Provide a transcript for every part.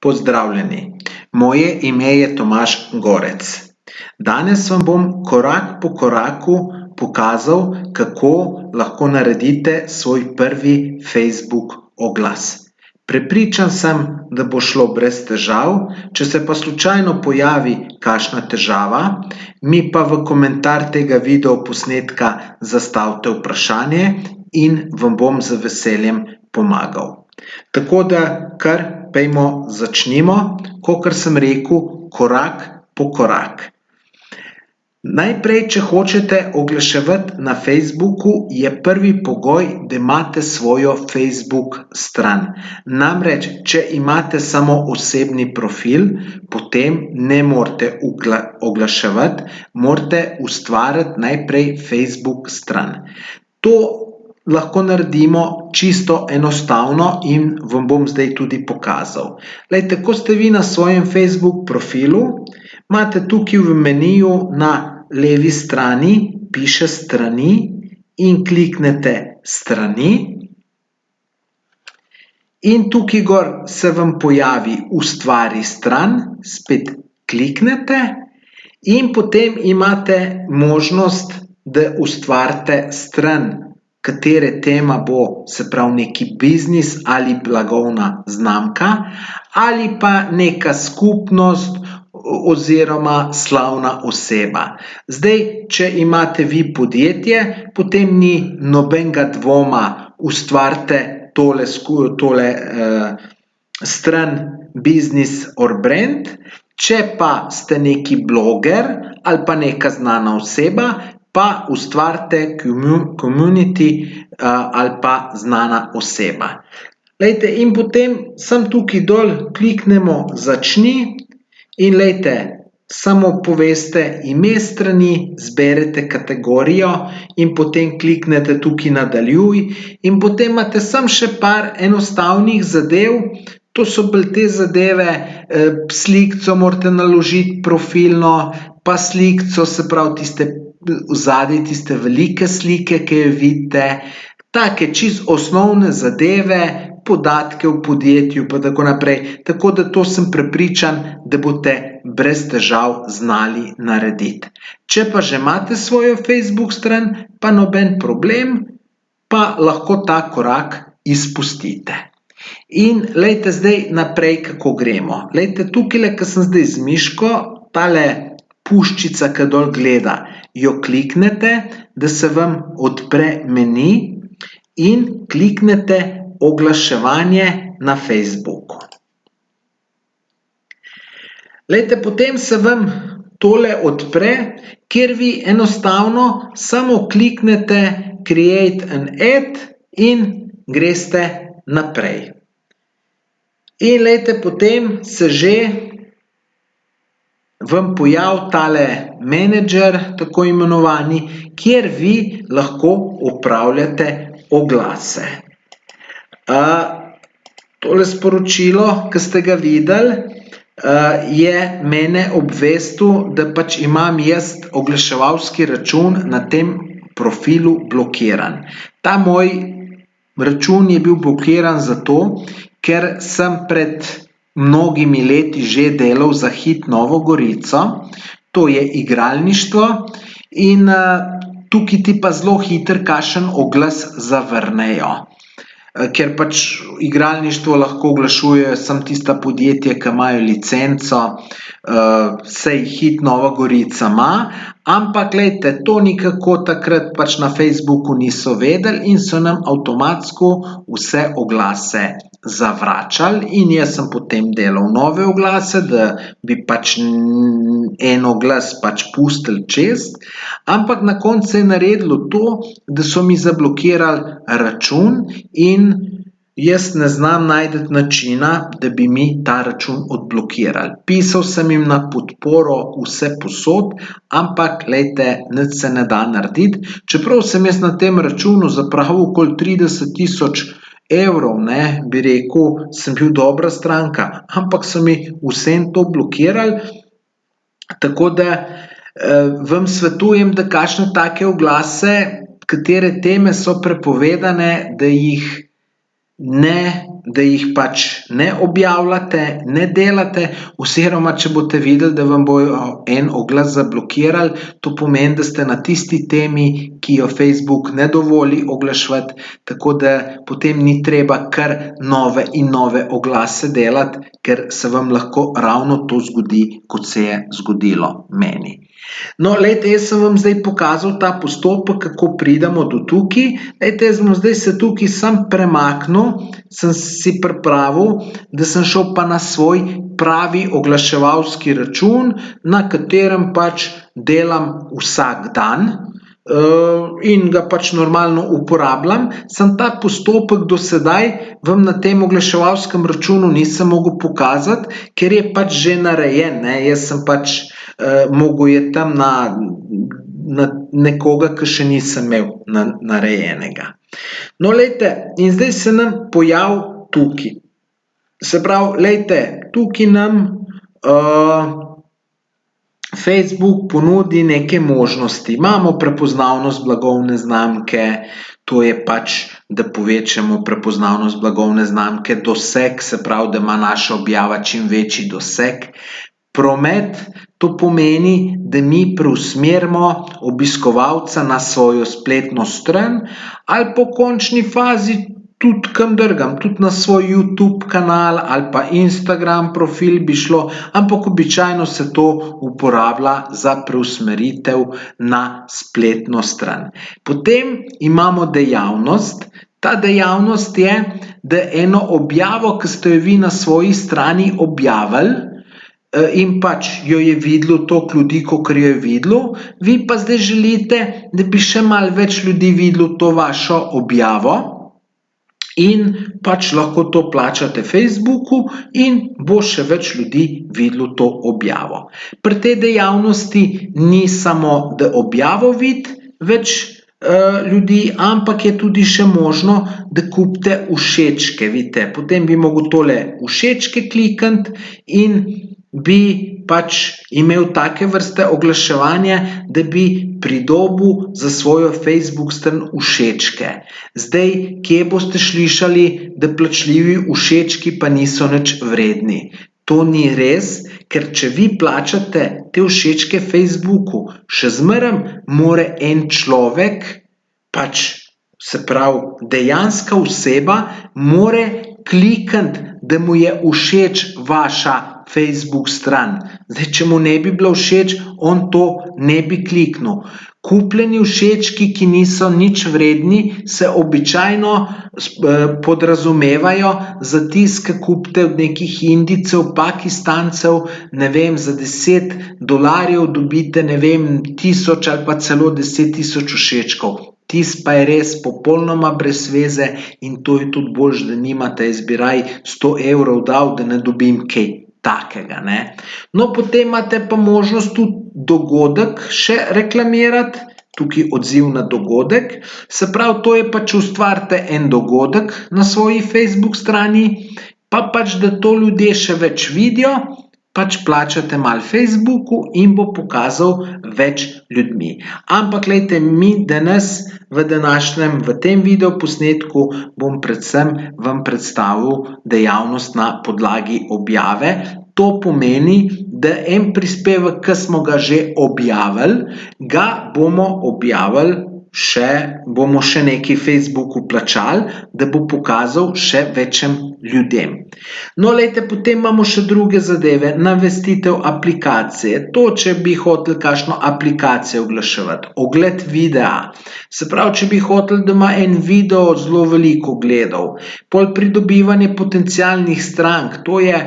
Pozdravljeni, moje ime je Tomaž Gorec. Danes vam bom korak po koraku pokazal, kako lahko naredite svoj prvi Facebook oglas. Prepričan sem, da bo šlo brez težav, če se pa slučajno pojavi kakšna težava, mi pa v komentar tega videoposnetka zastavite vprašanje in vam bom z veseljem pomagal. Tako da kar pejmo začnimo, kakor sem rekel, korak po korak. Najprej, če hočete oglaševati na Facebooku, je prvi pogoj, da imate svojo Facebook stran. Namreč, če imate samo osebni profil, potem ne morate oglaševati, morate ustvariti najprej Facebook stran. To lahko naredimo čisto enostavno in vam bom zdaj tudi pokazal. Glejte, ko ste vi na svojem Facebook profilu, imate tukaj v meniju na levi strani, piše strani in kliknete strani. In tukaj gor se vam pojavi ustvari stran, spet kliknete in potem imate možnost, da ustvarite stran, katere tema bo, se pravi neki biznis ali blagovna znamka ali pa neka skupnost oziroma slavna oseba. Zdaj, če imate vi podjetje, potem ni nobenega dvoma, ustvarite tole stran business or brand, če pa ste neki bloger ali pa neka znana oseba, pa ustvarite community ali pa znana oseba. Glejte, in potem samo tukaj dol kliknemo začni in glejte, samo poveste ime strani, zberete kategorijo in potem kliknete tukaj nadaljuj in potem imate samo še par enostavnih zadev, to so bolj te zadeve, slikico morate naložiti profilno, pa slikico, se pravi tiste zadaj tiste velike slike, ki jo vidite, take čisto osnovne zadeve, podatke o podjetju pa tako naprej. Tako da to sem prepričan, da boste brez težav znali narediti. Če pa že imate svojo Facebook stran, pa noben problem, pa lahko ta korak izpustite. In glejte zdaj naprej, kako gremo. Glejte, tukajle, ko sem zdaj z miško, tale puščica, ki dol gleda, jo kliknete, da se vam odpre meni in kliknete oglaševanje na Facebooku. Glejte, potem se vam tole odpre, kjer vi enostavno samo kliknete create an ad in greste naprej. In glejte, potem se že vam pojavi tale menedžer, tako imenovani, kjer vi lahko opravljate oglase. Tole sporočilo, ki ste ga videli, je mene obvestil, da pač imam jaz oglaševalski račun na tem profilu blokiran. Ta moj račun je bil blokiran zato, ker sem pred mnogimi leti že delal za Hit Novo Gorico, to je igralništvo in tukaj ti pa zelo hitro kakšen oglas zavrnejo. Ker pač igralništvo lahko oglašujejo samo tista podjetja, ki imajo licenco, saj Hit Nova Gorica ima, ampak glejte, to nikako takrat pač na Facebooku niso vedeli in so nam avtomatsko vse oglase zavračali in jaz sem potem delal nove oglase, da bi pač en oglas pač pustili čez, ampak na koncu se je naredilo to, da so mi zablokirali račun in jaz ne znam najti načina, da bi mi ta račun odblokirali. Pisal sem jim na podporo vse povsod, ampak glejte, nič se ne da narediti, čeprav sem jaz na tem računu zapravil okoli 30.000 evrov, bi rekel, sem bil dobra stranka, ampak so mi vseeno to blokirali, tako da vam svetujem, da kakšne take oglase, katere teme so prepovedane, da jih pač ne objavljate, ne delate, oziroma če boste videli, da vam bojo en oglas zablokirali, to pomeni, da ste na tisti temi, ki jo Facebook ne dovoli oglaševati, tako da potem ni treba kar nove in nove oglase delati, ker se vam lahko ravno to zgodi, kot se je zgodilo meni. No, glejte, jaz sem vam zdaj pokazal ta postopek, kako pridemo do tukaj. Glejte, jaz bom zdaj se tukaj sam premaknil, sem si pripravil, da sem šel pa na svoj pravi oglaševalski račun, na katerem pač delam vsak dan in ga pač normalno uporabljam. Sem ta postopek do sedaj vam na tem oglaševalskem računu nisem mogel pokazati, ker je pač že narejen, ne. Jaz sem pač mogel je tam na nekoga, ki še nisem imel narejenega. No, glejte, in zdaj se nam pojavi tukaj. Se pravi, glejte, tukaj nam Facebook ponudi neke možnosti. Imamo prepoznavnost blagovne znamke, to je pač, da povečamo prepoznavnost blagovne znamke, doseg, se pravi, da ima naša objava čim večji doseg. Promet, to pomeni, da mi preusmerimo obiskovalca na svojo spletno stran ali po končni fazi tudi kam drugam, tudi na svoj YouTube kanal ali pa Instagram profil bi šlo, ampak običajno se to uporablja za preusmeritev na spletno stran. Potem imamo dejavnost. Ta dejavnost je, da eno objavo, ki ste jo vi na svoji strani objavili, in pač jo je videlo toliko ljudi, kolikor jo je videlo, vi pa zdaj želite, da bi še malo več ljudi videlo to vašo objavo in pač lahko to plačate Facebooku in bo še več ljudi videlo to objavo. Pri tej dejavnosti ni samo, da objavo vidi več ljudi, ampak je tudi še možno, da kupite všečke, vidite. Potem bi mogel tole všečke klikniti in bi pač imel take vrste oglaševanja, da bi pridobil za svojo Facebook stran všečke. Zdaj, kje boste slišali, da plačljivi všečki pa niso nič vredni? To ni res, ker če vi plačate te všečke Facebooku, še zmeraj mora en človek, pač se pravi dejanska oseba, mora klikniti, da mu je všeč vaša Facebook stran. Zdaj, če mu ne bi bilo všeč, on to ne bi kliknil. Kupljeni všečki, ki niso nič vredni, se običajno podrazumevajo za tisto, ki kupite od nekih Indijcev, Pakistancev, ne vem, za $10 dobite, ne vem, 1000 ali pa celo 10.000 všečkov. Tisto pa je res popolnoma brez veze in to je tudi boljše, da nimate, jaz bi raje 100 evrov dal, da ne dobim kaj takega, ne. No, potem imate pa možnost tudi dogodek še reklamirati, tukaj odziv na dogodek, se pravi, to je pač ustvarite en dogodek na svoji Facebook strani, pa pač, da to ljudje še več vidijo, pač plačate malo Facebooku in bo pokazal več ljudmi. Ampak, glejte, mi danes v tem videoposnetku bom predvsem vam predstavil dejavnost na podlagi objave. To pomeni, da en prispevek, ki smo ga že objavili, ga bomo objavili bomo še nekaj Facebooku plačali, da bo pokazal še večjem ljudem. No, glejte, potem imamo še druge zadeve, namestitev aplikacije. To, če bi hoteli kakšno aplikacijo oglaševati, ogled videa. Se pravi, če bi hoteli, da ima en video zelo veliko ogledov, pol pridobivanje potencialnih strank, to je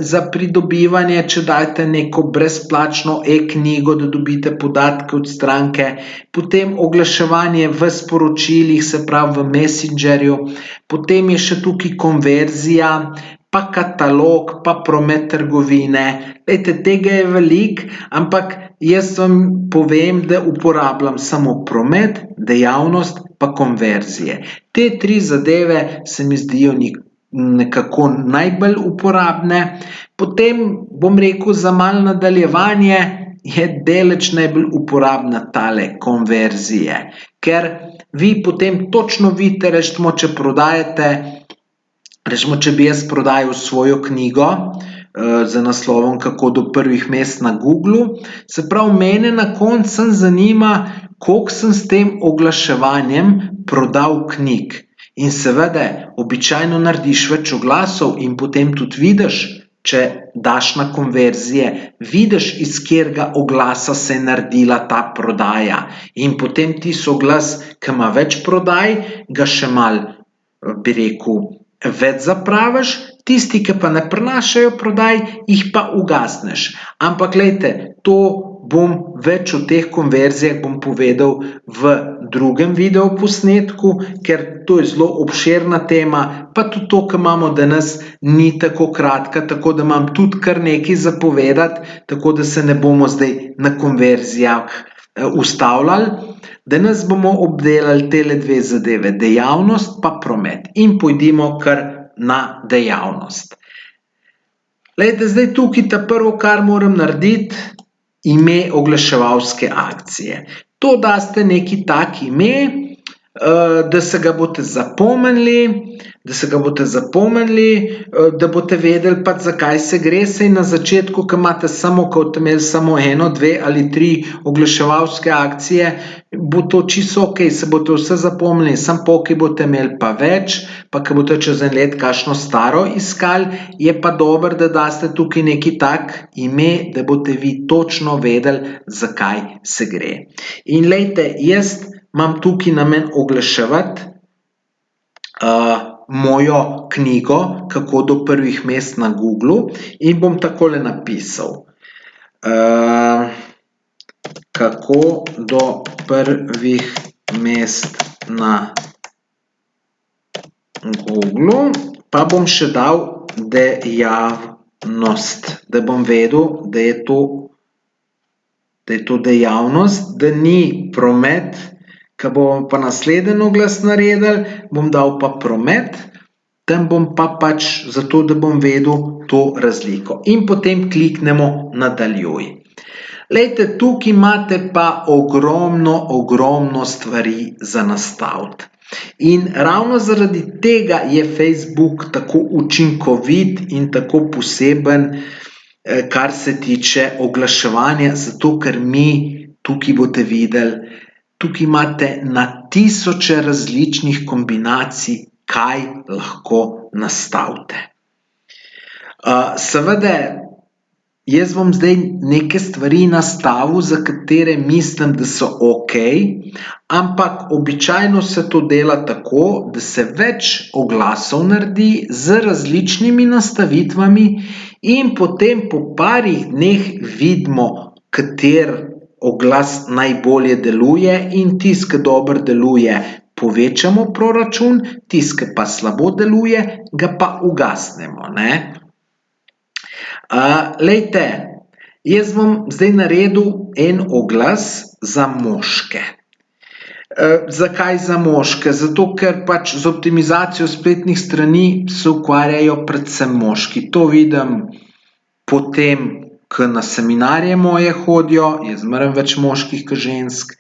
za pridobivanje, če dajete neko brezplačno e-knjigo, da dobite podatke od stranke, potem oglaševanje v sporočilih, se pravi v Messengerju, potem je še tukaj konverzija, pa katalog, pa promet trgovine. Glejte, tega je veliko, ampak jaz vam povem, da uporabljam samo promet, dejavnost, pa konverzije. Te 3 zadeve se mi zdijo nekako najbolj uporabne. Potem bom rekel, za malo nadaljevanje je daleč najbolj uporabna tale konverzije, ker vi potem točno vidite, recimo, če prodajate Recimo, če bi jaz prodajal svojo knjigo z naslovom Kako do prvih mest na Googlu, se pravi, mene na koncu zanima, koliko sem s tem oglaševanjem prodal knjig. In seveda, običajno narediš več oglasov in potem tudi vidiš, če daš na konverzije, vidiš, iz katerega oglasa se je naredila ta prodaja. In potem tisti oglas, ki ima več prodaj, ga še malo, bi rekel, več zapraviš, tisti, ki pa ne prinašajo prodaj, jih pa ugasneš. Ampak glejte, to bom več o teh konverzijah bom povedal v drugem videoposnetku, ker to je zelo obširna tema, pa tudi to, kar imamo danes, ni tako kratka, tako da imam tudi kar nekaj za povedati, tako da se ne bomo zdaj na konverzijah ustavljali. Danes bomo obdelali tele dve zadeve, dejavnost pa promet. In pojdimo kar na dejavnost. Glejte, zdaj tukaj ta prvo, kar moram narediti, ime oglaševalske akcije. To daste neki tak ime, da se ga boste zapomnili, da boste vedeli pač, zakaj se gre. Saj na začetku, ko imate samo, ko boste imeli samo eno, dve ali tri oglaševalske akcije, bo to čisto ok, se boste vse zapomnili, samo pol, ko boste imeli pa več, pa ko boste čez en let kakšno staro iskali, je pa dobro, da daste tukaj neki tak ime, da boste vi točno vedeli, zakaj se gre. In glejte, jaz imam tukaj namen oglaševati mojo knjigo Kako do prvih mest na Googlu in bom takole napisal. Kako do prvih mest na Googlu, pa bom še dal dejavnost, da bom vedel, da je to dejavnost, da ni promet. Ko bomo pa naslednji oglas naredili, bom dal pa promet, tam bom pa pač zato, da bom vedel to razliko. In potem kliknemo nadaljuj. Glejte, tukaj imate pa ogromno stvari za nastaviti. In ravno zaradi tega je Facebook tako učinkovit in tako poseben, kar se tiče oglaševanja, zato ker mi, tukaj boste videli, tukaj imate na tisoče različnih kombinacij, kaj lahko nastavite. Seveda, jaz bom zdaj neke stvari nastavil, za katere mislim, da so ok, ampak običajno se to dela tako, da se več oglasov naredi z različnimi nastavitvami in potem po parih dneh vidimo, kateri oglas najbolje deluje in tisti, ki dobro deluje, povečamo proračun, tisti, ki pa slabo deluje, ga pa ugasnemo, ne. Glejte, jaz bom zdaj naredil en oglas za moške. Zakaj za moške? Zato, ker pač z optimizacijo spletnih strani se ukvarjajo predvsem moški. To vidim potem, ko na seminarje moje hodijo, je zmeraj več moških kot žensk.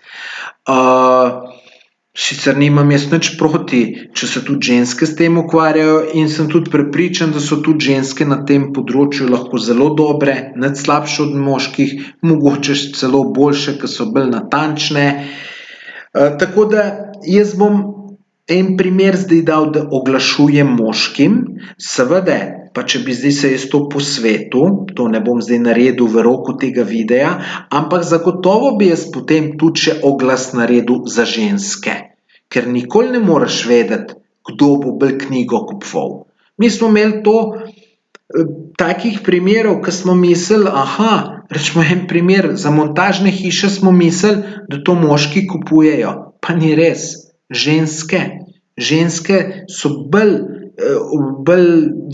Sicer nimam jaz nič proti, če se tudi ženske s tem ukvarjajo, in sem tudi prepričan, da so tudi ženske na tem področju lahko zelo dobre, nič slabše od moških, mogoče celo boljše, ker so bolj natančne. Tako da jaz bom en primer zdaj dal, da oglašujem moškim, seveda, pa če bi zdaj se jaz to posvetil, to ne bom zdaj naredil v roku tega videa, ampak zagotovo bi jaz potem tudi še oglas naredil za ženske, ker nikoli ne moreš vedeti, kdo bo bolj knjigo kupoval. Mi smo imeli to, takih primerov, ko smo mislili, recimo en primer, za montažne hiše smo mislili, da to moški kupujejo, pa ni res, ženske. Ženske so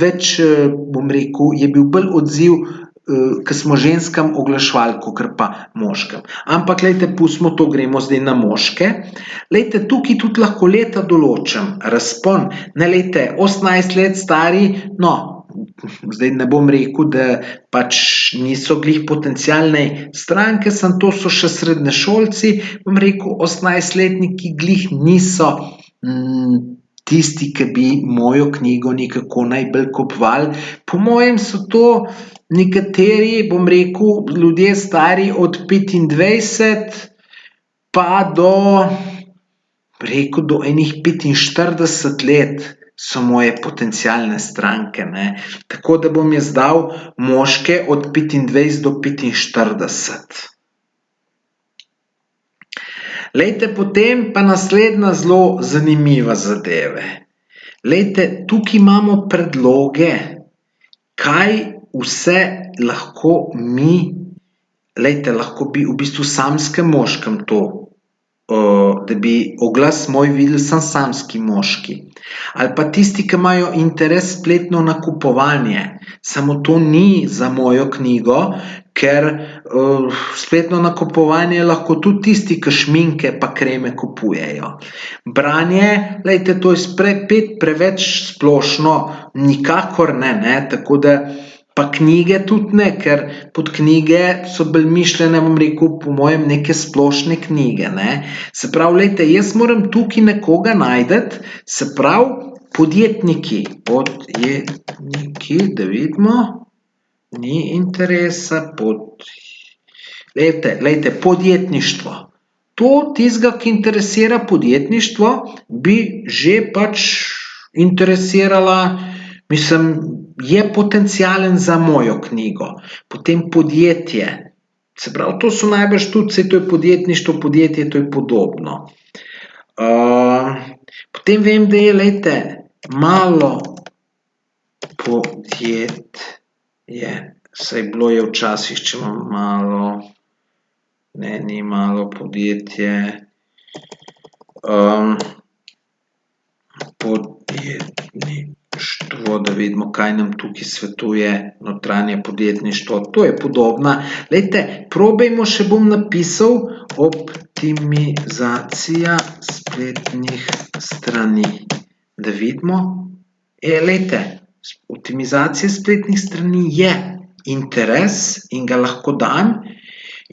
več, bom rekel, je bil bolj odziv, ko smo ženskam oglaševali, kakor pa moškim. Ampak glejte, pustimo to, gremo zdaj na moške. Glejte, tukaj tudi lahko leta določim, razpon, ne, glejte, 18 let stari, no, zdaj ne bom rekel, da pač niso glih potencialne stranke, samo to so še srednješolci, bom rekel, 18-letniki glih niso tisti, ki bi mojo knjigo nekako najbolj kupovali. Po mojem so to nekateri, bom rekel, ljudje stari od 25 pa do enih 45 let so moje potencialne stranke, ne. Tako da bom jaz dal moške od 25 do 45. Glejte, potem pa naslednja zelo zanimiva zadeva. Glejte, tukaj imamo predloge, kaj vse lahko mi, glejte, lahko bi v bistvu samskem moškem to, da bi oglas moj videli samski moški. Ali pa tisti, ki imajo interes spletno nakupovanje, samo to ni za mojo knjigo, ker spletno nakupovanje lahko tudi tisti, ki šminke pa kreme kupujejo. Branje, glejte, to je spet preveč splošno, nikakor ne, tako da pa knjige tudi ne, ker pod knjige so bolj mišljene, bom rekel, po mojem neke splošne knjige, ne. Se pravi, glejte, jaz moram tukaj nekoga najti, se pravi, podjetniki, da vidimo, ni interesa, glejte, podjetništvo. To tistega, ki interesira podjetništvo, bi že pač interesirala, mislim, je potencialen za mojo knjigo. Potem podjetje. Se pravi, to so najbrž tudi, saj to je podjetništvo, podjetje, to je podobno. Potem vem, da je, glejte, malo podjetje, saj bilo je včasih, če imam malo, ne, ni malo podjetje, podjetništvo, da vidimo, kaj nam tukaj svetuje notranje podjetništvo, to je podobna. Glejte, probajmo, še bom napisal optimizacija spletnih strani. Da vidimo. Glejte, optimizacija spletnih strani je interes in ga lahko dam.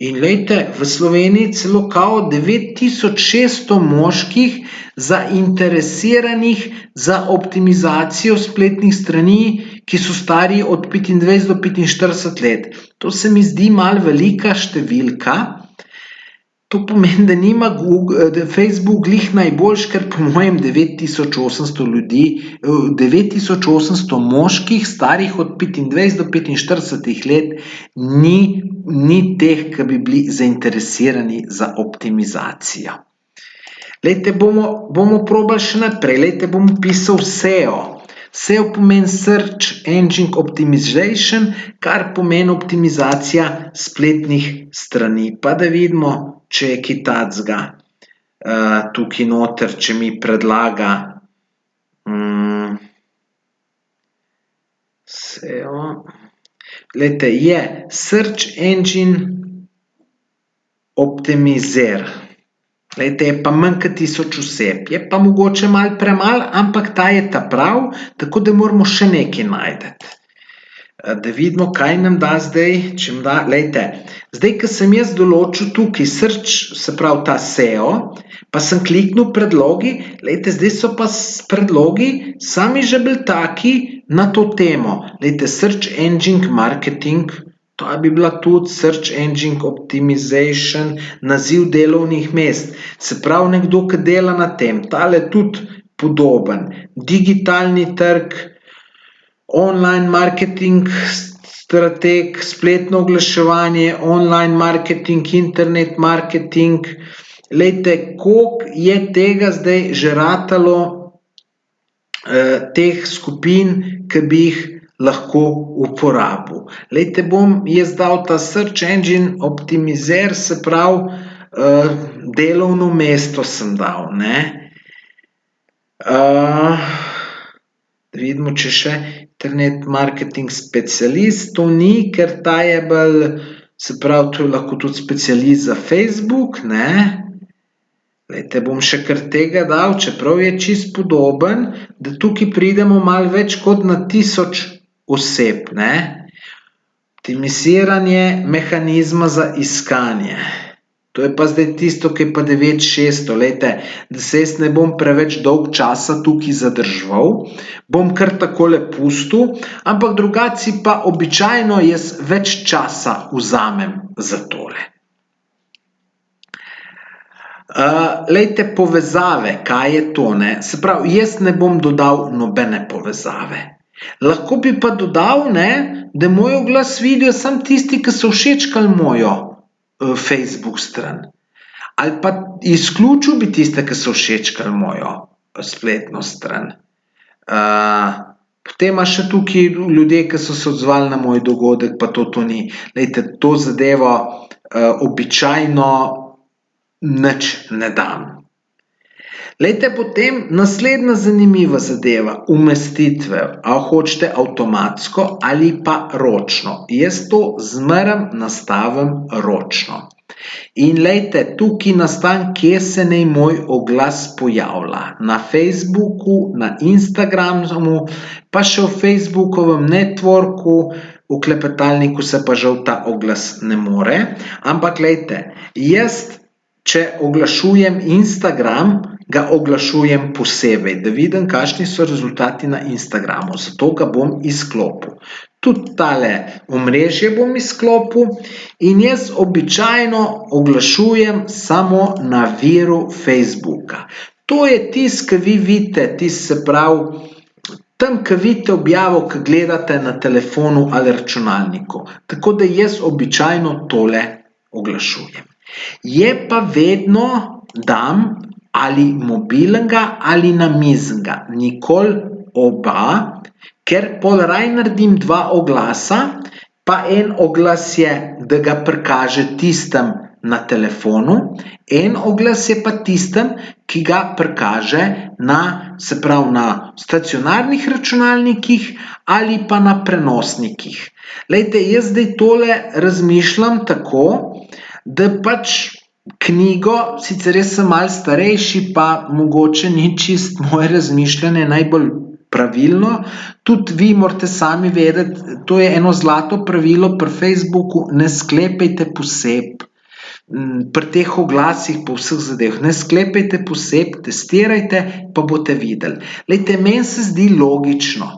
In glejte, v Sloveniji celo kao 9600 moških zainteresiranih za optimizacijo spletnih strani, ki so stari od 25 do 45 let. To se mi zdi malo velika številka. To pomeni, da nima da Facebook glih najboljše, ker po mojem 9800 ljudi, 9800 moških starih od 25 do 45 let ni teh, ki bi bili zainteresirani za optimizacijo. Glejte, bomo probali še naprej. Glejte, bom pisal SEO. SEO pomeni Search Engine Optimization, kar pomeni optimizacija spletnih strani. Pa da vidimo, če je kaj takega tukaj noter, če mi predlaga SEO. Glejte, je Search Engine Optimizer. Glejte, je pa manj kot 1000 oseb. Je pa mogoče malo premalo, ampak ta je ta prav, tako da moramo še nekaj najti. Da vidimo, kaj nam da zdaj, če nam da, glejte, zdaj, ko sem jaz določil tukaj search, se pravi ta SEO, pa sem kliknil predlogi, glejte, zdaj so pa predlogi sami že bolj taki na to temo. Glejte, Search Engine Marketing, to bi bila tudi Search Engine Optimization, naziv delovnih mest. Se pravi, nekdo, ki dela na tem, tale tudi podoben. Digitalni trg, online marketing strateg, spletno oglaševanje, online marketing, internet marketing. Glejte, koliko je tega zdaj že ratalo, teh skupin, ki bi jih lahko uporabil. Glejte, bom jaz dal ta Search Engine Optimizer, se pravi, delovno mesto sem dal, ne. Da vidimo, če še internet marketing specialist, to ni, ker ta je bolj, se pravi, to je lahko tudi specialist za Facebook, ne. Glejte, bom še kar tega dal, čeprav je čisto podoben, da tukaj pridemo malo več kot na 1000 oseb, ne. Optimiziranje mehanizma za iskanje. To je pa zdaj tisto, ki je pa 9600, lejte, da se jaz ne bom preveč dolg časa tukaj zadrževal, bom kar takole pustil, ampak drugače pa običajno jaz več časa vzamem za tole. Lejte, povezave, kaj je to, ne? Se pravi, jaz ne bom dodal nobene povezave. Lahko bi pa dodal, ne, da moj oglas vidijo samo tisti, ki so všečkali mojo Facebook stran. Ali pa izključil bi tiste, ki so všečkali mojo spletno stran. Potem ima še tukaj ljudje, ki so se odzvali na moj dogodek, pa to ni. Lejte, to zadevo običajno nič ne dam. Lejte, potem naslednja zanimiva zadeva, umestitve, a hočete avtomatsko ali pa ročno. Jaz to zmeraj nastavim ročno. In lejte, tukaj nastavim, kje se naj moj oglas pojavlja. Na Facebooku, na Instagramu, pa še v Facebookovem networku, v klepetalniku se pa žal ta oglas ne more. Ampak lejte, jaz, če oglašujem Instagram, ga oglašujem posebej, da vidim, kakšni so rezultati na Instagramu. Zato ga bom izklopil. Tudi tale omrežje bom izklopil in jaz običajno oglašujem samo na viru Facebooka. To je tisto, ki vi vidite, tisto se pravi, tam, ki vidite objavo, ki gledate na telefonu ali računalniku. Tako da jaz običajno tole oglašujem. Je pa vedno dam ali mobilnega ali namiznega, nikoli oba, ker pol raje naredim dva oglasa, pa en oglas je, da ga prikaže tistem na telefonu, en oglas je pa tistem, ki ga prikaže na, se pravi, na stacionarnih računalnikih ali pa na prenosnikih. Lejte, jaz zdaj tole razmišljam tako, da pač knjigo, sicer jaz sem malo starejši, pa mogoče ni čist moje razmišljanje najbolj pravilno, tudi vi morate sami vedeti, to je eno zlato pravilo pri Facebooku, ne sklepajte poseb. Pri teh oglasih, po vseh zadevah, ne sklepajte poseb, testirajte, pa boste videli. Lejte, meni se zdi logično,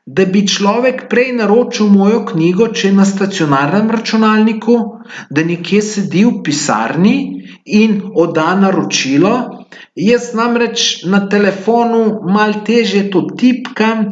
da bi človek prej naročil mojo knjigo, če je na stacionarnem računalniku, da nekje sedi v pisarni in odda naročilo. Jaz namreč na telefonu malo težje to tipkam,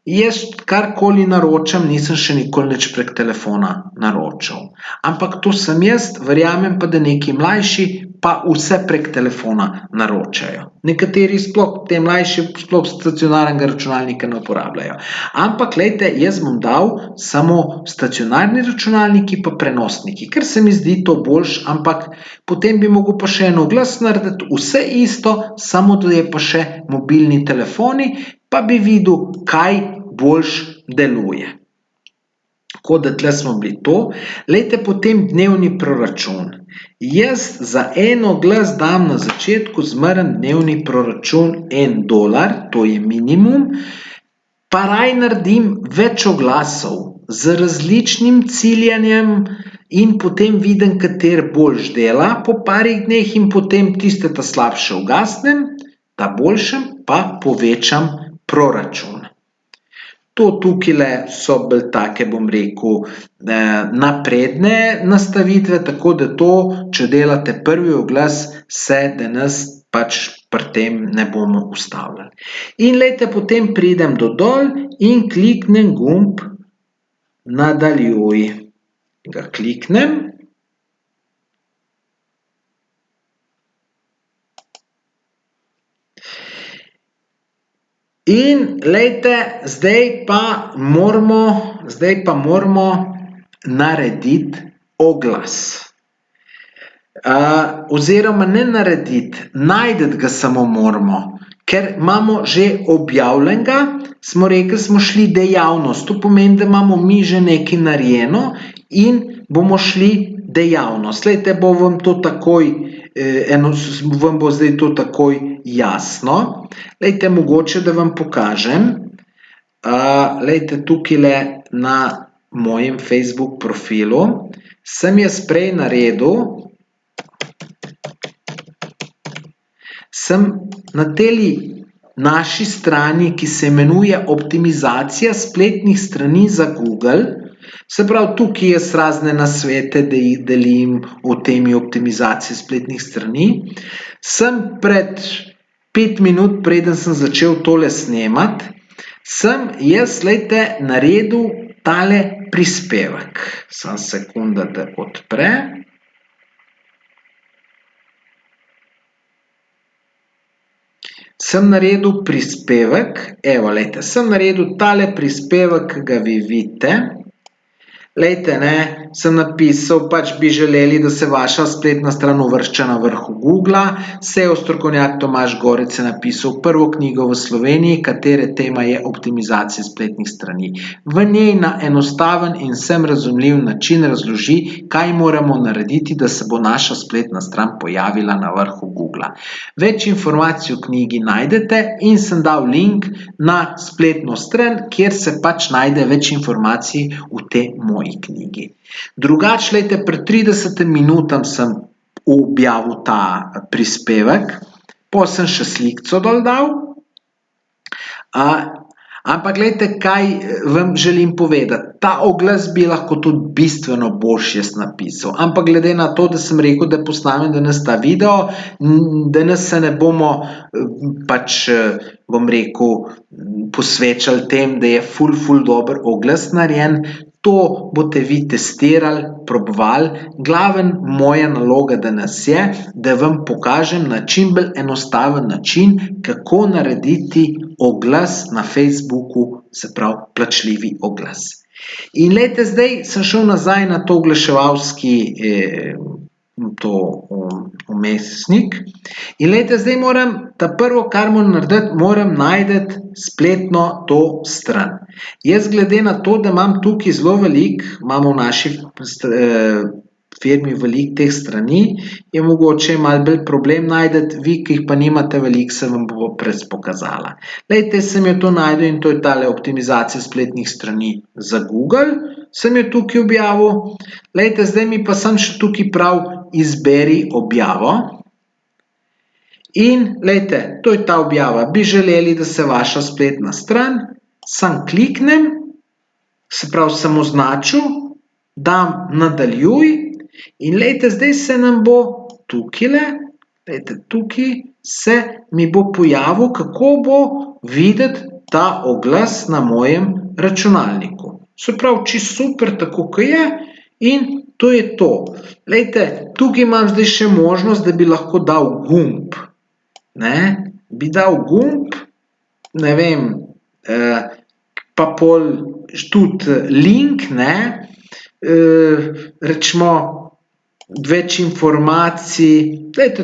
jaz karkoli naročam, nisem še nikoli nič prek telefona naročil. Ampak to sem jaz, verjamem pa, da neki mlajši pa vse prek telefona naročajo. Nekateri sploh, te mlajši, sploh stacionarnega računalnika ne uporabljajo. Ampak, lejte, jaz bom dal samo stacionarni računalniki pa prenosniki, ker se mi zdi to boljše, ampak potem bi mogel pa še en oglas narediti, vse isto, samo da je pa še mobilni telefoni, pa bi videl, kaj boljš deluje. Tako da tle smo bili to. Lejte, potem dnevni proračun. Jaz za en oglas dam na začetku zmeraj dnevni proračun $1, to je minimum, pa raje naredim več oglasov z različnim ciljanjem in potem vidim, kater boljš dela po parih dneh in potem tiste ta slabše ugasnem, ta boljšem pa povečam proračun. To tukajle so bolj take, bom rekel, napredne nastavitve, tako da to, če delate prvi oglas, se danes pač pri tem ne bomo ustavljali. In lejte, potem pridem do dol in kliknem gumb nadaljuj. Ga kliknem. In lejte, zdaj pa moramo narediti oglas. Oziroma ne narediti, najti ga samo moramo, ker imamo že objavljenega, smo rekli, smo šli dejavnost, to pomeni, da imamo mi že nekaj narejeno in bomo šli dejavnost. Lejte, bo vam to takoj, vam bo zdaj to takoj jasno. Lejte, mogoče, da vam pokažem. Lejte, tukajle na mojem Facebook profilu sem jaz prej naredil sem na teli naši strani, ki se imenuje optimizacija spletnih strani za Google. Se pravi, tukaj jaz razne nasvete delim o temi optimizaciji spletnih strani. Sem pred 5 minut, preden sem začel tole snemati, sem jaz, naredil tale prispevek. Samo sekunda, da odpre. Sem naredil prispevek, sem naredil tale prispevek, ki ga vi vidite. Sem napisal, bi želeli, da se vaša spletna stran uvršča na vrhu Googla. SEO strokovnjak Tomaž Gorec je napisal prvo knjigo v Sloveniji, katere tema je optimizacija spletnih strani. V njej na enostaven in vsem razumljiv način razloži, kaj moramo narediti, da se bo naša spletna stran pojavila na vrhu Googla. Več informacij v knjigi najdete in sem dal link na spletno stran, kjer se najde več informacij v tej moji knjigi. Drugače, pred 30 minutam sem objavil ta prispevek, potem sem še slikco dol dal, ampak kaj vam želim povedati, ta oglas bi lahko tudi bistveno boljši jaz napisal, ampak glede na to, da sem rekel, da posnamem danes ta video, danes se ne bomo posvečali tem, da je ful dober oglas narejen. To boste vi testirali, probovali. Glaven moja naloga danes je, da vam pokažem na čim bolj enostaven način, kako narediti oglas na Facebooku, se pravi plačljivi oglas. In zdaj sem šel nazaj na to oglaševalski vmesnik in zdaj moram, prvo, kar moram narediti, moram najti spletno to stran. Jaz glede na to, da imam tukaj zelo veliko, imamo v naši firmi veliko teh strani, je mogoče malo bolj problem najti, vi, ki jih pa nimate veliko, se vam bo pokazala. Sem jo to našel in to je tale optimizacija spletnih strani za Google, sem jo tukaj objavil. Zdaj mi pa sem še tukaj prav izberi objavo. In, to je ta objava. Bi želeli, da se vaša spletna stran, sam kliknem, se pravi, sem označil, dam nadaljuj in zdaj se nam bo tukajle, tukaj se mi bo pojavil, kako bo videti ta oglas na mojem računalniku. Se pravi, čisto super, tako kot je, in to je to. Tukaj imam zdaj še možnost, da bi lahko dal gumb. Bi dal gumb, ne vem, pa pol tudi link, rečemo, več informacij,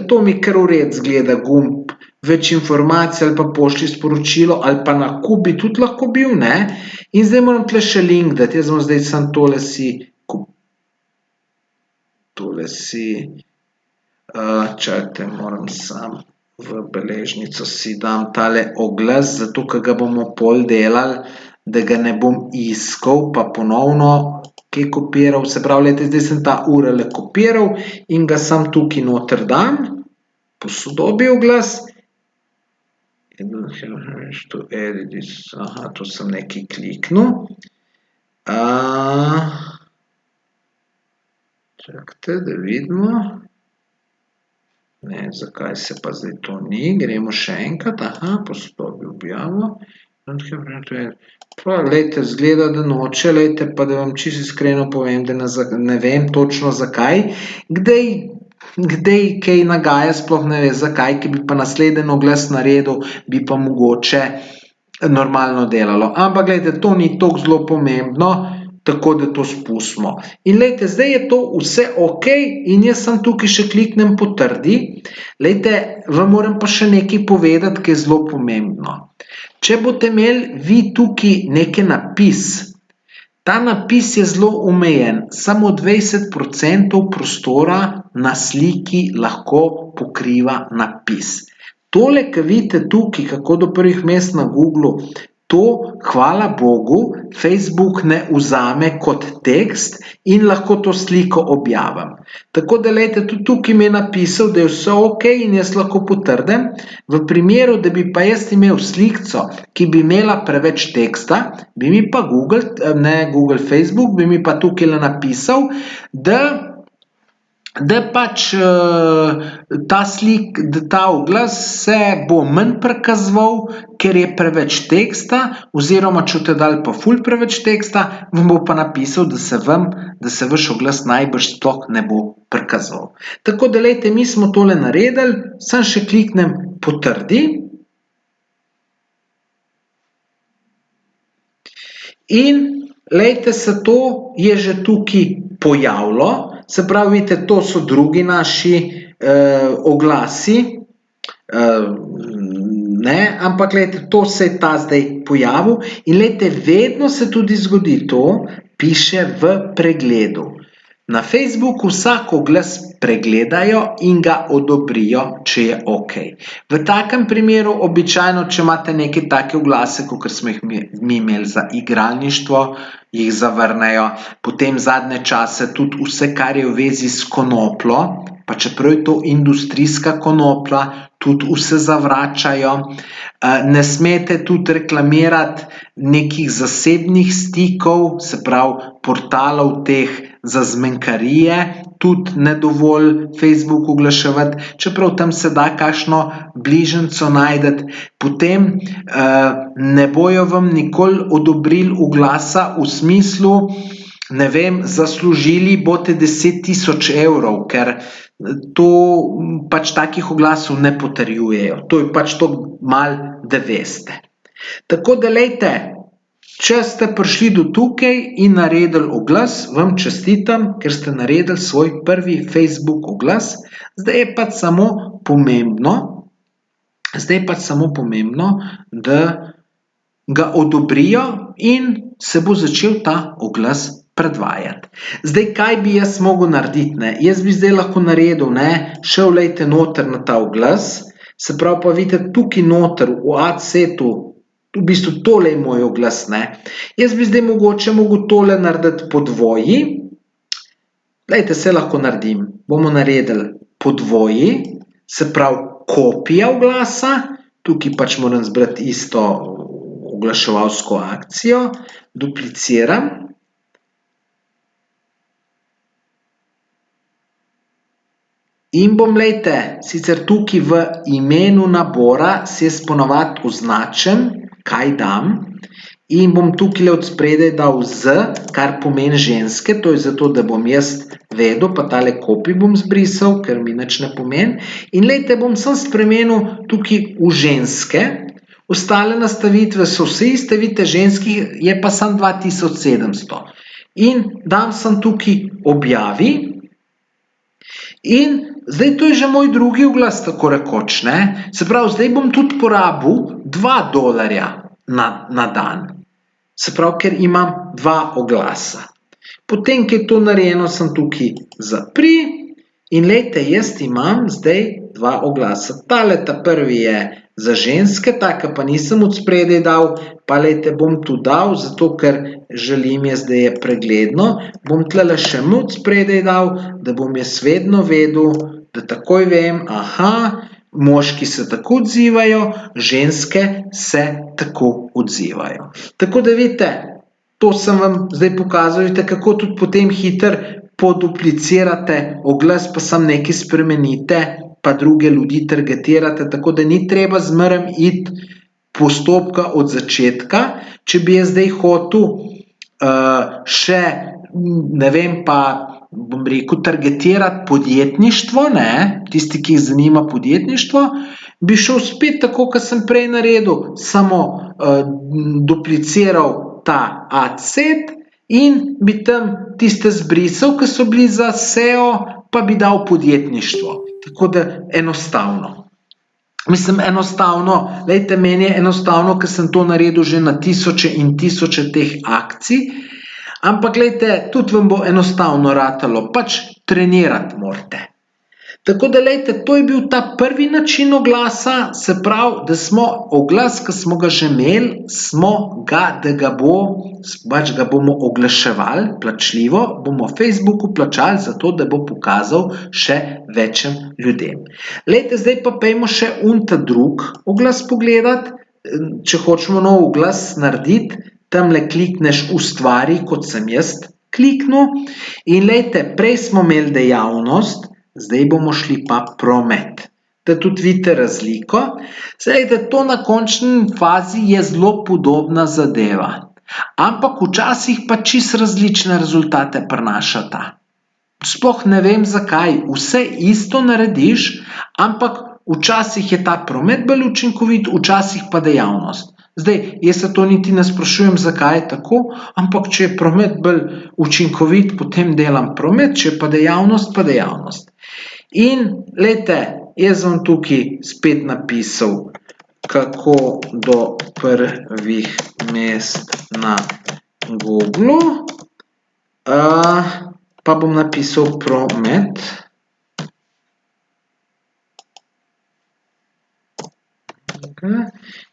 to mi kar v redu izgleda gumb, več informacij ali pa pošlji sporočilo ali pa nakup bi tudi lahko bil, in zdaj moram tle še link dati, jaz bom zdaj sam tole čakajte, moram sam v beležnico si dam tale oglas, zato, ker ga bomo pol delali, da ga ne bom iskal, pa ponovno kaj kopiral, se pravi, zdaj sem ta URL kopiral in ga sam tukaj noter dam, posodobi oglas, to sem nekaj kliknil, čakajte, da vidimo, ne, zakaj se pa zdaj to ni, gremo še enkrat, posodobi objavo, izgleda, da noče, pa da vam čisto iskreno povem, da ne vem točno zakaj, kdaj kaj nagaja, sploh ne ve zakaj, ki bi pa naslednji oglas naredil, bi pa mogoče normalno delalo, ampak to ni toliko zelo pomembno, tako da to spustimo. In zdaj je to vse ok in jaz sem tukaj še kliknem potrdi, vam moram pa še nekaj povedati, ki je zelo pomembno. Če boste imeli vi tukaj neki napis, ta napis je zelo omejen, samo 20% prostora na sliki lahko pokriva napis. Tole, ki vidite tukaj, kako do prvih mest na Googlu, to, hvala Bogu, Facebook ne vzame kot tekst in lahko to sliko objavim. Tako da, lejte, tudi tukaj mi je napisal, da je vse ok in jaz lahko potrdim. V primeru, da bi pa jaz imel slikco, ki bi imela preveč teksta, bi mi pa Facebook, bi mi pa tukaj napisal, da pač ta oglas se bo manj prikazoval, ker je preveč teksta, oziroma če boste dali pa ful preveč teksta, vam bo pa napisal, da se vaš oglas najbrž sploh ne bo prikazoval. Tako da, lejte, mi smo tole naredili, samo še kliknem potrdi. In, lejte, se to je že tukaj pojavilo. Se pravi, vidite, to so drugi naši oglasi, ampak, lejte, to se je ta zdaj pojavil in, lejte, vedno se tudi zgodi to, piše v pregledu. Na Facebooku vsak oglas pregledajo in ga odobrijo, če je ok. V takem primeru, običajno, če imate neke take oglase, kakor smo jih mi imeli za igralništvo, jih zavrnejo, potem zadnje čase tudi vse, kar je v vezi s konopljo, pa čeprav je to industrijska konoplja, tudi vse zavračajo. Ne smete tudi reklamirati nekih zasebnih stikov, se pravi portalov teh za zmenkarije, tudi ne dovolj Facebook oglaševati, čeprav tam se da kakšno bližnjico najti. Potem ne bojo vam nikoli odobrili oglasa v smislu, ne vem, zaslužili boste 10.000 evrov, ker to pač takih oglasov ne potrjujejo. To je pač to malo, da veste. Tako da, lejte, če ste prišli do tukaj in naredili oglas, vam čestitam, ker ste naredili svoj prvi Facebook oglas. Zdaj je pač samo pomembno, da ga odobrijo in se bo začel ta oglas predvajati. Zdaj, kaj bi jaz mogel narediti, ne? Jaz bi zdaj lahko naredil, ne, šel, lejte, noter na ta oglas, se pravi pa vidite tukaj noter v adsetu, v bistvu tole je moj oglas, ne. Jaz bi zdaj mogoče mogel tole narediti po dvoji. Lejte, se lahko naredim. Bomo naredili po dvoji, se pravi kopija oglasa, tukaj pač moram zbrati isto oglaševalsko akcijo, dupliciram. In bom, lejte, sicer tukaj v imenu nabora si jaz ponavadi označim, kaj dam, in bom tukaj od spredaj dal Z, kar pomeni ženske, to je zato, da bom jaz vedel, pa tale kopij bom zbrisal, ker mi nič ne pomeni. In, lejte, bom sem spremenil tukaj v ženske, ostale nastavitve so vse iste, vidite, ženskih je pa samo 2700. In dam sem tukaj objavi in zdaj to je že moj drugi oglas, tako rekoč, ne. Se pravi, zdaj bom tudi porabil $2 na dan. Se pravi, ker imam dva oglasa. Potem, ko je to narejeno, sem tukaj zapri in, lejte, jaz imam zdaj dva oglasa. Tale, ta prvi je za ženske, taka pa nisem od spredaj dal, pa, lejte, bom tu dal, zato ker želim jaz, da je pregledno. Bom tlele še od spredaj dal, da bom jaz vedno vedel, da takoj vem, moški se tako odzivajo, ženske se tako odzivajo. Tako da, vidite, to sem vam zdaj pokazal, vidite, kako tudi potem hitro poduplicirate oglas, pa samo nekaj spremenite, pa druge ljudi targetirate, tako da ni treba zmeraj iti postopka od začetka. Če bi jaz zdaj hotel še, ne vem, pa bom rekel, targetirati podjetništvo, ne, tisti, ki jih zanima podjetništvo, bi šel spet tako, kot sem prej naredil, samo dupliciral ta adset in bi tam tiste zbrisal, ki so bili za SEO, pa bi dal podjetništvo. Tako da enostavno. Mislim, enostavno, lejte, meni je enostavno, ker sem to naredil že na tisoče in tisoče teh akcij, ampak, lejte, tudi vam bo enostavno ratalo, pač trenirati morate. Tako da, lejte, to je bil ta prvi način oglasa, se pravi, da smo oglas, ki smo ga že imeli, pač ga bomo oglaševali plačljivo, bomo Facebooku plačali za to, da bo pokazal še večjem ljudem. Lejte, zdaj pa pojdimo še ta drug oglas pogledati. Če hočemo nov oglas narediti, tamle klikneš ustvari, kot sem jaz kliknil, in lejte, prej smo imeli dejavnost, zdaj bomo šli pa promet. Da tudi vidite razliko. Zdaj, to na končni fazi je zelo podobna zadeva. Ampak včasih pa čisto različne rezultate prinašata. Sploh ne vem zakaj, vse isto narediš, ampak včasih je ta promet bolj učinkovit, včasih pa dejavnost. Zdaj, jaz se to niti ne sprašujem, zakaj je tako, ampak če je promet bolj učinkovit, potem delam promet, če pa dejavnost, pa dejavnost. In, lejte, jaz bom tukaj spet napisal, kako do prvih mest na Googlu, pa bom napisal promet.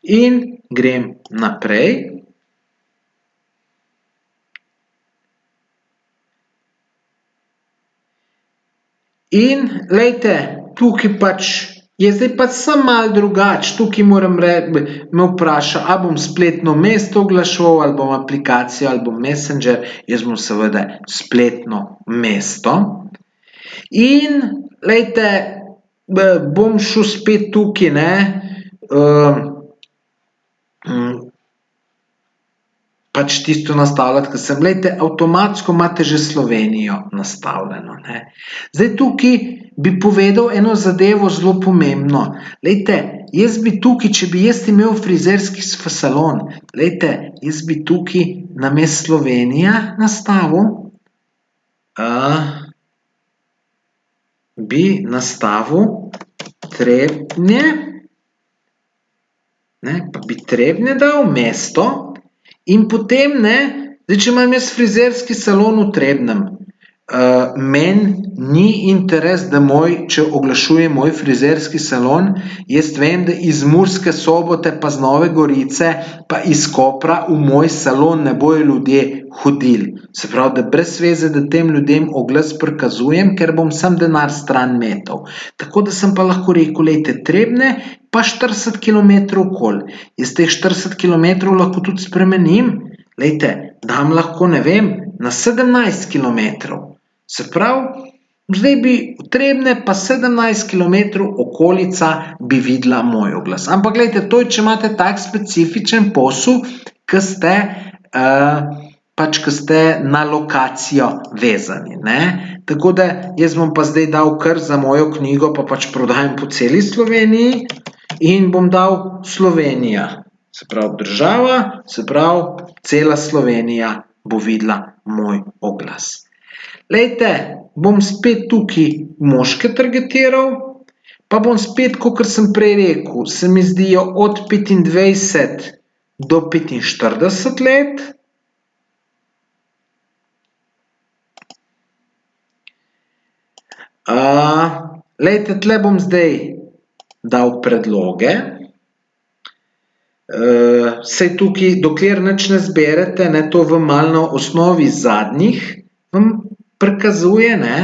In grem naprej. In, lejte, tukaj pač je zdaj pač samo malo drugače. Tukaj moram me vpraša, a bom spletno mesto oglaševal, ali bom aplikacijo, ali bom Messenger. Jaz bom seveda spletno mesto. In, lejte, bom šel spet tukaj, ne, pač tisto nastavljati, ko sem, lejte, avtomatsko imate že Slovenijo nastavljeno, ne. Zdaj tukaj bi povedal eno zadevo zelo pomembno. Lejte, jaz bi tukaj, če bi jaz imel frizerski salon, lejte, jaz bi tukaj namesto Slovenija nastavil, bi nastavil Trebnje, ne, pa bi Trebnje dal, mesto, in potem, ne, zdaj, če imam jaz frizerski salon v Trebnjem, meni ni interes, da če oglašujem moj frizerski salon, jaz vem, da iz Murske Sobote pa z Nove Gorice pa iz Kopra v moj salon ne bojo ljudje hodili. Se pravi, da brez veze, da tem ljudem oglas prikazujem, ker bom samo denar stran metal. Tako da sem pa lahko rekel, lejte, Trebnje pa 40 kilometrov okoli. Jaz teh 40 kilometrov lahko tudi spremenim, lejte, dam lahko, ne vem, na 17 kilometrov. Se pravi, zdaj bi Trebnje pa 17 kilometrov okolica bi videla moj oglas. Ampak glejte, to je, če imate tak specifičen posel, ke ste na lokacijo vezani, ne. Tako da jaz bom pa zdaj dal kar za mojo knjigo, pa pač prodajam po celi Sloveniji, in bom dal Slovenija. Se pravi, država, se pravi, cela Slovenija bo videla moj oglas. Lejte, bom spet tukaj moške targetiral, pa bom spet, kakor sem prej rekel, se mi zdijo od 25 do 45 let. Lejte, tle bom zdaj dal predloge. Saj tukaj, dokler nič ne zberete, ne, to vam malo na osnovi zadnjih vam prikazuje, ne.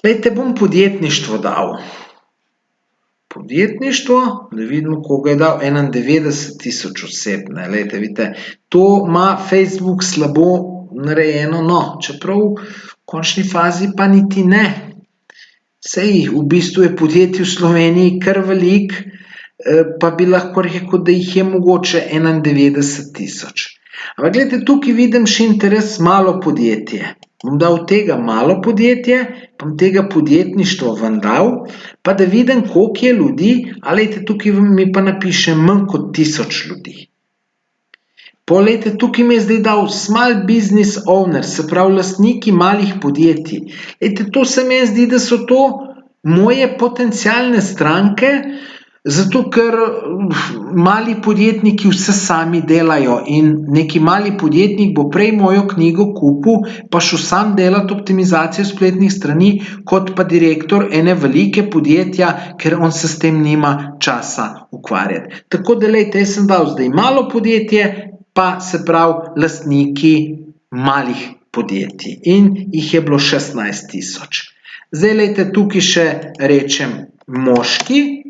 Lejte, bom podjetništvo dal. Podjetništvo, da vidimo, koga je dal, 91,000 oseb, ne, lejte, vidite, to ima Facebook slabo narejeno, no, čeprav v končni fazi pa niti ne. Saj v bistvu je podjetij v Sloveniji kar veliko, pa bi lahko rekel, da jih je mogoče 91,000. Ampak glejte, tukaj vidim še interes malo podjetje. Bom dal tega malo podjetje, pa bom tega podjetništvo ven dal, pa da vidim, koliko je ljudi, a lejte, tukaj mi pa napiše manj kot 1000 ljudi. Pol, lejte, tukaj mi je zdaj dal small business owner, se pravi, lastniki malih podjetij. Lejte, to se meni zdi, da so to moje potencialne stranke, Zato, ker mali podjetniki vse sami delajo in neki mali podjetnik bo prej mojo knjigo kupil, pa šel sam delati optimizacijo spletnih strani, kot pa direktor ene velike podjetja, ker on se s tem nima časa ukvarjati. Tako da, glejte, jaz sem dal zdaj malo podjetje, pa se pravi lastniki malih podjetij in jih je bilo 16.000. Zdaj, glejte, tukaj še rečem moški,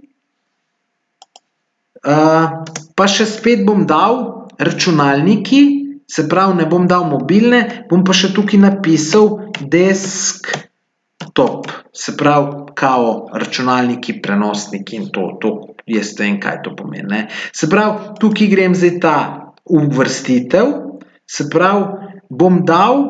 pa še spet bom dal računalniki, se pravi, ne bom dal mobilne, bom pa še tukaj napisal desktop, se pravi, kao računalniki, prenosniki in to, jaz vem, kaj to pomeni, ne. Se pravi, tukaj grem zdaj ta uvrstitev, se pravi, bom dal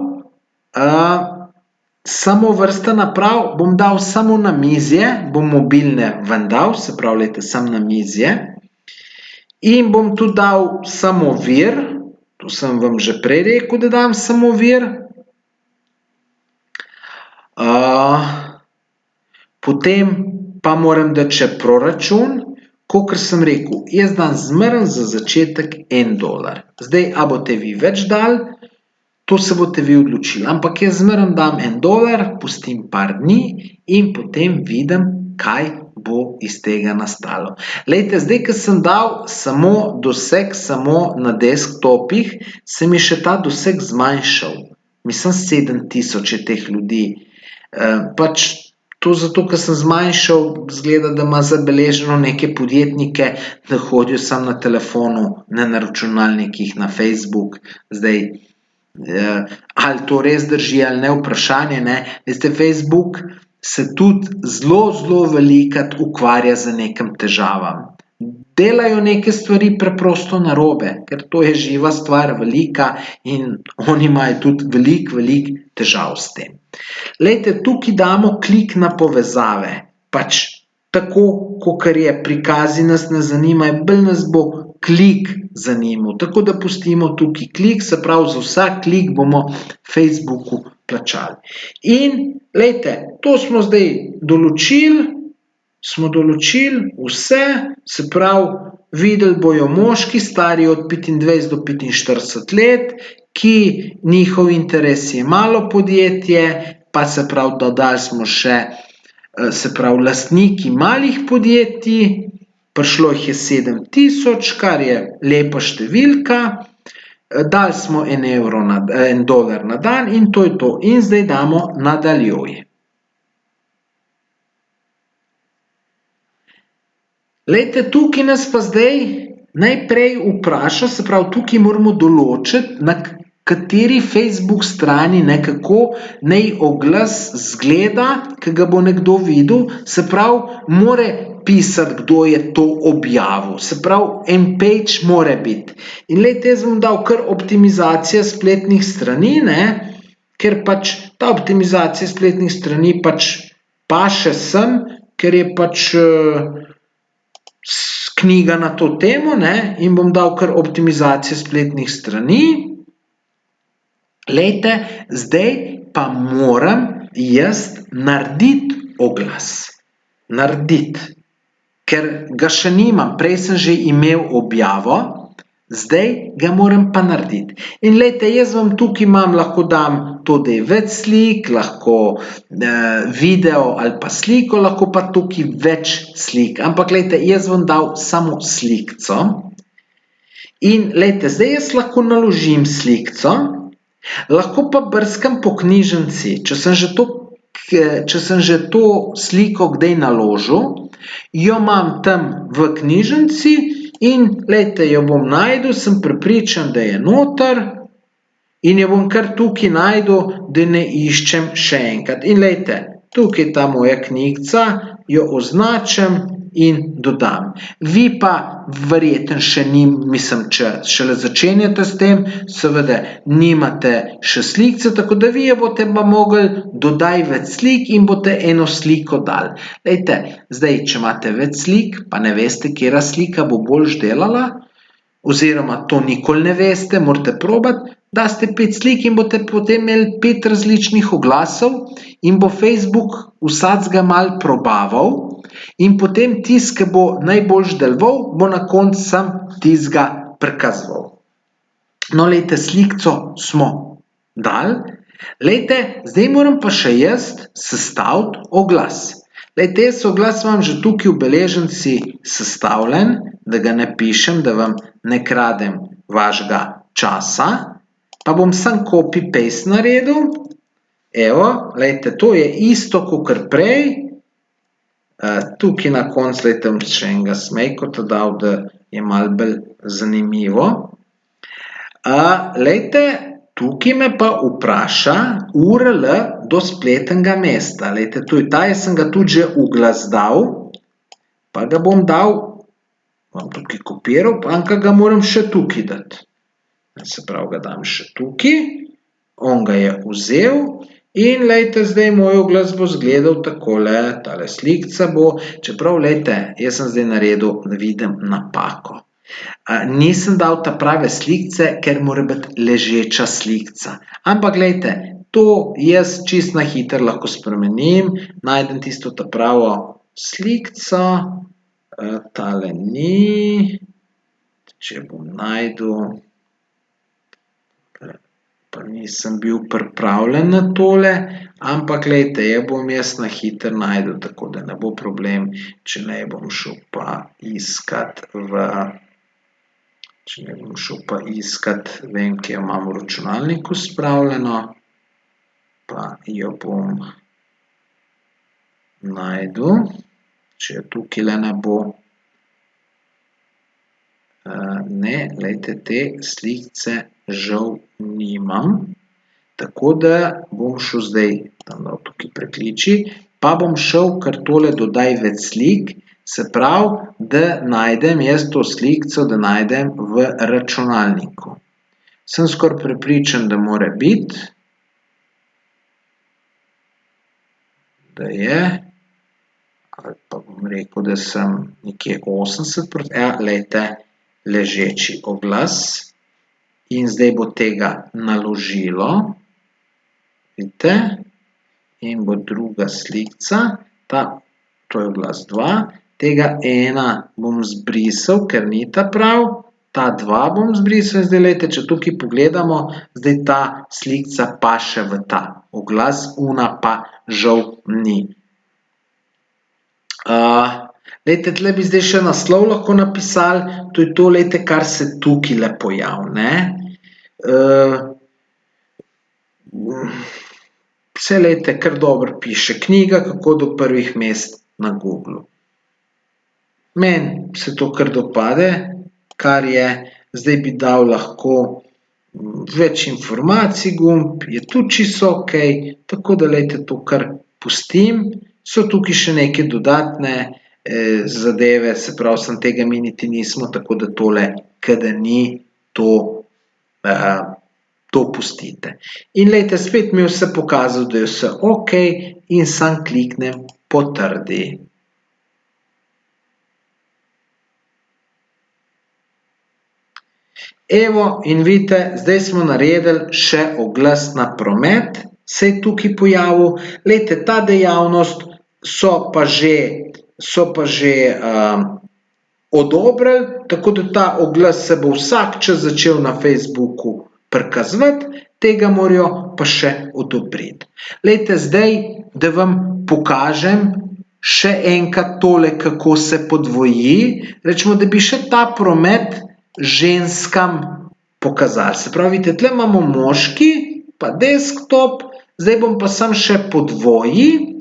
samo vrsta naprav, bom dal samo namizje, bom mobilne ven dal, se pravi, glejte, samo namizje. In bom tu dal samo vir, to sem vam že prej rekel, da dam samo vir. Potem pa moram dati še proračun, kakor sem rekel, jaz dam zmeraj za začetek $1. Zdaj, a boste vi več dali, to se boste vi odločili, ampak jaz zmeraj dam $1, pustim par dni in potem vidim, kaj bo iz tega nastalo. Glejte, zdaj, ko sem dal samo doseg samo na desktopih, se mi še ta doseg zmanjšal. Mislim, 7.000 je teh ljudi. Pač to zato, ker sem zmanjšal, izgleda, da ima zabeleženo neke podjetnike, da hodijo samo na telefonu, ne na računalnikih, na Facebook. Zdaj, ali to res drži ali ne, vprašanje, ne. Veste, Facebook se tudi zelo velikokrat ukvarja z nekim težavam. Delajo neke stvari preprosto narobe, ker to je živa stvar, velika in oni imajo tudi veliko težav s tem. Glejte, tukaj damo klik na povezave, pač tako, kakor je prikazi nas ne zanimajo, bolj nas bo klik zanimal, tako da pustimo tukaj klik, se pravi, za vsak klik bomo Facebooku plačali. In, glejte, to smo zdaj določili vse, se pravi, videli bojo moški, stari od 25 do 45 let, ki njihov interes je malo podjetje, pa se pravi, dodali smo še, se pravi, lastniki malih podjetij, prišlo jih je 7.000, kar je lepa številka, dali smo $1 na dan in to je to. In zdaj damo nadaljuj. Glejte, tukaj nas pa zdaj najprej vpraša, se pravi, tukaj moramo določiti, na kateri Facebook strani, kako naj oglas izgleda, ki ga bo nekdo videl, se pravi, mora pisati, kdo je to objavil. Se pravi, en page mora biti. In glejte, jaz bom dal kar optimizacija spletnih strani, ne, ker pač ta optimizacija spletnih strani pač paše sem, ker je pač knjiga na to temo, ne, in bom dal kar optimizacija spletnih strani. Glejte, zdaj pa moram jaz narediti oglas. Ker ga še nimam, prej sem že imel objavo, zdaj ga moram pa narediti. In glejte, jaz vam tukaj lahko dam to, da je več slik, lahko video ali pa sliko, lahko pa tukaj več slik. Ampak glejte, jaz bom dal samo slikco. In glejte, zdaj jaz lahko naložim slikco, lahko pa brskam po knjižnici, če sem že to sliko kdaj naložil, jo imam tam v knjižnici in, glejte, jo bom našel, sem prepričan, da je noter in jo bom kar tukaj našel, da ne iščem še enkrat. In glejte, tukaj je ta moja knjigica, jo označim in dodam. Vi pa verjetno če šele začenjate s tem, seveda nimate še slikce, tako da vi jo boste pa mogli dodati več slik in boste eno sliko dali. Glejte, zdaj, če imate več slik, pa ne veste, katera slika bo boljše delala, oziroma to nikoli ne veste, morate probati, daste 5 slik in boste potem imeli 5 različnih oglasov in bo Facebook vsakega malo probaval in potem tisti, ki bo najboljš deloval, bo na koncu sam tistega prikazoval. No, lejte, slikico smo dali. Lejte, zdaj moram pa še jaz sestaviti oglas. Lejte, jaz oglas imam že tukaj v beleženci sestavljen, da ga napišem, da vam ne kradem vašega časa, pa bom sam copy-paste naredil. Evo, lejte, to je isto kakor prej. Tukaj na koncu, lejte, bom še enega smejkota dal, da je malo bolj zanimivo. Lejte, tukaj me pa vpraša URL do spletnega mesta. Lejte, jaz sem ga tudi že v glas dal, pa ga bom dal, bom tukaj kopiral, pa ga moram še tukaj dati. Se pravi, ga dam še tukaj, on ga je vzel in lejte, zdaj moj oglas bo izgledal takole, tale slikica bo, čeprav, lejte, jaz sem zdaj naredil, da vidim napako. Nisem dal ta prave slikice, ker mora biti ležeča slikica. Ampak, glejte, to jaz čisto na hitro lahko spremenim, najdem tisto ta pravo slikico, tale ni, če bom najdel, pa nisem bil pripravljen na tole, ampak, glejte, bom jaz na hitro najdel, tako da ne bo problem, če ne bom šel pa iskat vem, kje jo imam v računalniku spravljeno, pa jo bom najdel, če jo tukajle ne bo. Ne, lejte, te slikice žal nimam, tako da bom šel zdaj, tam dal tukaj prekliči, pa bom šel kar tole dodaj več slik, se pravi, da najdem jaz to slikico, da najdem v računalniku. Sem skoraj prepričan, da mora biti, da je, ali pa bom rekel, da sem nekje 80%, lejte, ležeči oglas in zdaj bo tega naložilo, vidite, in bo druga slikica, to je oglas 2, tega 1 bom zbrisal, ker ni ta prav, ta 2 bom zbrisal in zdaj, lejte, če tukaj pogledamo, zdaj ta slikica paše v ta oglas, ona pa žal ni. Lejte, tle bi zdaj še naslov lahko napisali, to je to, lejte, kar se tukajle pojavi, ne. Saj, lejte, kar dobro piše, knjiga, kako do prvih mest na Googlu. Meni se to kar dopade, kar je, zdaj bi dal lahko več informacij gumb, je tudi čisto okej, tako da, lejte, to kar pustim, so tukaj še neke dodatne zadeve, se pravi, sem tega mi niti nismo, tako da tole, ke da ni, to pustite. In lejte, spet mi je vse pokazal, da je vse okej in samo kliknem potrdi. Evo, in vidite, zdaj smo naredili še oglas na promet, se je tukaj pojavil. Lejte, ta dejavnost so pa že odobrili, tako da ta oglas se bo vsak čas začel na Facebooku prikazovati, tega morajo pa še odobriti. Lejte, zdaj, da vam pokažem še enkrat tole, kako se podvoji, rečemo, da bi še ta promet ženskam pokazali. Se pravi, vidite, tle imamo moški, pa desktop, zdaj bom pa samo še podvoji,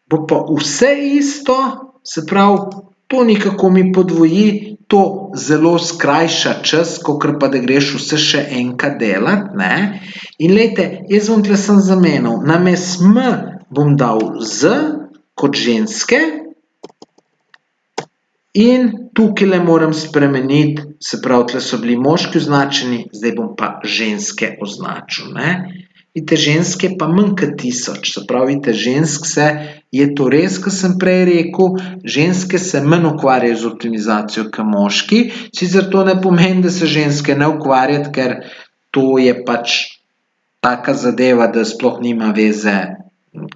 bo pa vse isto, se pravi, to nekako mi podvoji, to zelo skrajša čas, kakor pa da greš vse še enkrat delat, ne. In lejte, jaz bom tle samo zamenjal, namesto M bom dal Z kot ženske in tukajle moram spremeniti, se pravi, tle so bili moški označeni, zdaj bom pa ženske označil, ne. Vidite, ženske pa manj kot 1000, se pravi, vidite, je to res, ko sem prej rekel, ženske se manj ukvarjajo z optimizacijo kot moški, sicer to ne pomeni, da se ženske ne ukvarjati, ker to je pač taka zadeva, da sploh nima veze,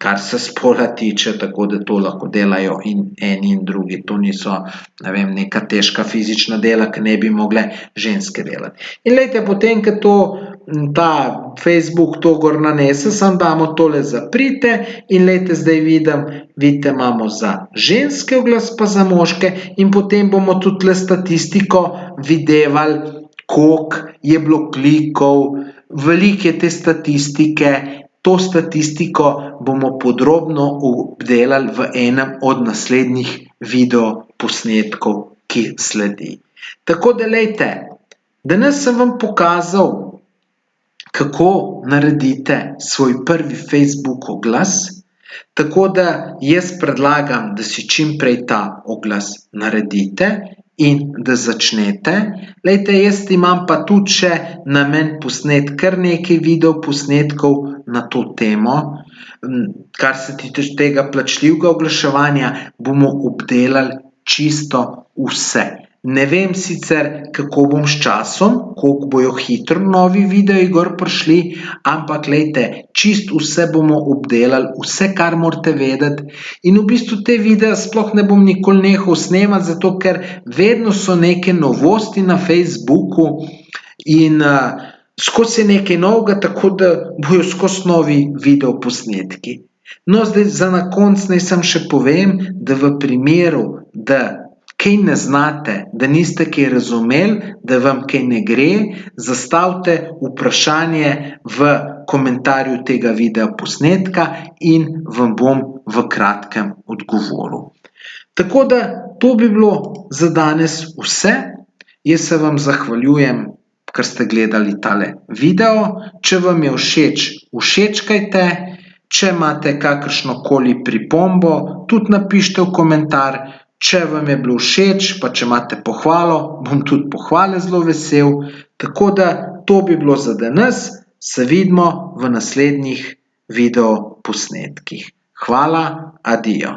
kar se spola tiče, tako da to lahko delajo in eni in drugi. To niso, ne vem, neka težka fizična dela, ki ne bi mogle ženske delati. In glejte, potem, ko ta Facebook to gor nanese, samo damo tole zaprite in glejte, zdaj vidite, imamo za ženske oglas pa za moške in potem bomo tudi tule statistiko videvali, koliko je bilo klikov, veliko je te statistike. To statistiko bomo podrobno obdelali v enem od naslednjih videoposnetkov, ki sledi. Tako da, glejte, danes sem vam pokazal, kako naredite svoj prvi Facebook oglas, tako da jaz predlagam, da si čim prej ta oglas naredite in da začnete. Glejte, jaz imam pa tudi še namen posnet kar nekaj videoposnetkov na to temo. Kar se tiče tega plačljivega oglaševanja, bomo obdelali čisto vse. Ne vem sicer, kako bom s časom, koliko bojo hitro novi videi gor prišli, ampak glejte, čisto vse bomo obdelali, vse, kar morate vedeti. In v bistvu te videe sploh ne bom nikoli nehal snemati, zato ker vedno so neke novosti na Facebooku in skozi je nekaj novega, tako da bojo skozi novi videoposnetki. No, zdaj za na konec naj samo še povem, da v primeru, da kaj ne znate, da niste kaj razumeli, da vam kaj ne gre, zastavite vprašanje v komentarju tega videoposnetka in vam bom v kratkem odgovoril. Tako da, to bi bilo za danes vse. Jaz se vam zahvaljujem, ker ste gledali tale video. Če vam je všeč, všečkajte. Če imate kakršnokoli pripombo, tudi napišite v komentar. Če vam je bilo všeč, pa če imate pohvalo, bom tudi pohvale zelo vesel. Tako da, to bi bilo za danes. Se vidimo v naslednjih videoposnetkih. Hvala, adijo.